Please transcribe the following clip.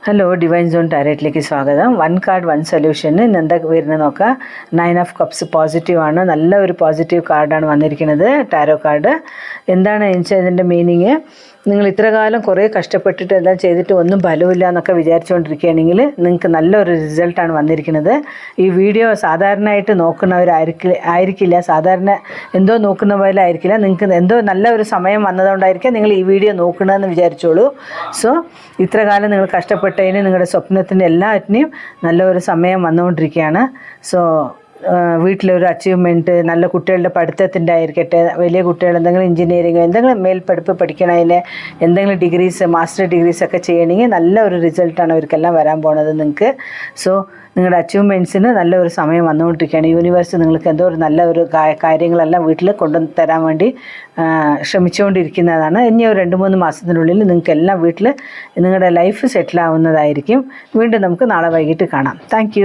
Hello divine zone ടാരറ്റിലേക്ക് സ്വാഗതം. 1 card 1 സൊല്യൂഷന് ഇന്ന് എന്താ വരുന്നത് നോക്കാം. 9 ഓഫ് കപ്സ് പോസിറ്റീവ് ആണ്. നല്ല ഒരു പോസിറ്റീവ് കാർഡാണ് വന്നിരിക്കുന്നത്, ടാരോ കാർഡ്. എന്താണ് ഇതിൻ്റെ മീനിങ്? നിങ്ങൾ ഇത്ര കാലം കുറേ കഷ്ടപ്പെട്ടിട്ട് എല്ലാം ചെയ്തിട്ട് ഒന്നും ഫലമില്ല എന്നൊക്കെ വിചാരിച്ചുകൊണ്ടിരിക്കുകയാണെങ്കിൽ നിങ്ങൾക്ക് നല്ലൊരു റിസൾട്ടാണ് വന്നിരിക്കുന്നത്. ഈ വീഡിയോ സാധാരണയായിട്ട് നോക്കുന്നവരായിരിക്കില്ല, സാധാരണ എന്തോ നോക്കുന്ന പോലെ ആയിരിക്കില്ല. നിങ്ങൾക്ക് എന്തോ നല്ല ഒരു സമയം വന്നതുകൊണ്ടായിരിക്കും നിങ്ങൾ ഈ വീഡിയോ നോക്കണമെന്ന് വിചാരിച്ചോളൂ. സോ ഇത്ര കാലം നിങ്ങൾ കഷ്ടപ്പെട്ടതിന് നിങ്ങളുടെ സ്വപ്നത്തിൻ്റെ എല്ലാറ്റിനെയും നല്ലൊരു സമയം വന്നുകൊണ്ടിരിക്കുകയാണ്. സോ വീട്ടിലൊരു അച്ചീവ്മെൻറ്റ്, നല്ല കുട്ടികളുടെ പഠിത്തത്തിൻ്റെ ആയിരിക്കട്ടെ, വലിയ കുട്ടികൾ എന്തെങ്കിലും എഞ്ചിനീയറിംഗ് എന്തെങ്കിലും മേൽപ്പടിപ്പ് പഠിക്കണതിന് എന്തെങ്കിലും ഡിഗ്രീസ്, മാസ്റ്റർ ഡിഗ്രീസ് ഒക്കെ ചെയ്യണമെങ്കിൽ നല്ല ഒരു റിസൾട്ടാണ് അവർക്കെല്ലാം വരാൻ പോണത് നിങ്ങൾക്ക്. സോ നിങ്ങളുടെ അച്ചീവ്മെൻറ്റ്സിന് നല്ലൊരു സമയം വന്നുകൊണ്ടിരിക്കുകയാണ്. യൂണിവേഴ്സ് നിങ്ങൾക്ക് എന്തോ ഒരു നല്ല ഒരു കാര്യങ്ങളെല്ലാം വീട്ടിൽ കൊണ്ടുവന്ന് തരാൻ വേണ്ടി ശ്രമിച്ചുകൊണ്ടിരിക്കുന്നതാണ്. ഇനി ഒരു 2-3 മാസത്തിനുള്ളിൽ നിങ്ങൾക്ക് എല്ലാം വീട്ടിൽ നിങ്ങളുടെ ലൈഫ് സെറ്റിലാവുന്നതായിരിക്കും. വീണ്ടും നമുക്ക് നാളെ വൈകിട്ട് കാണാം. താങ്ക്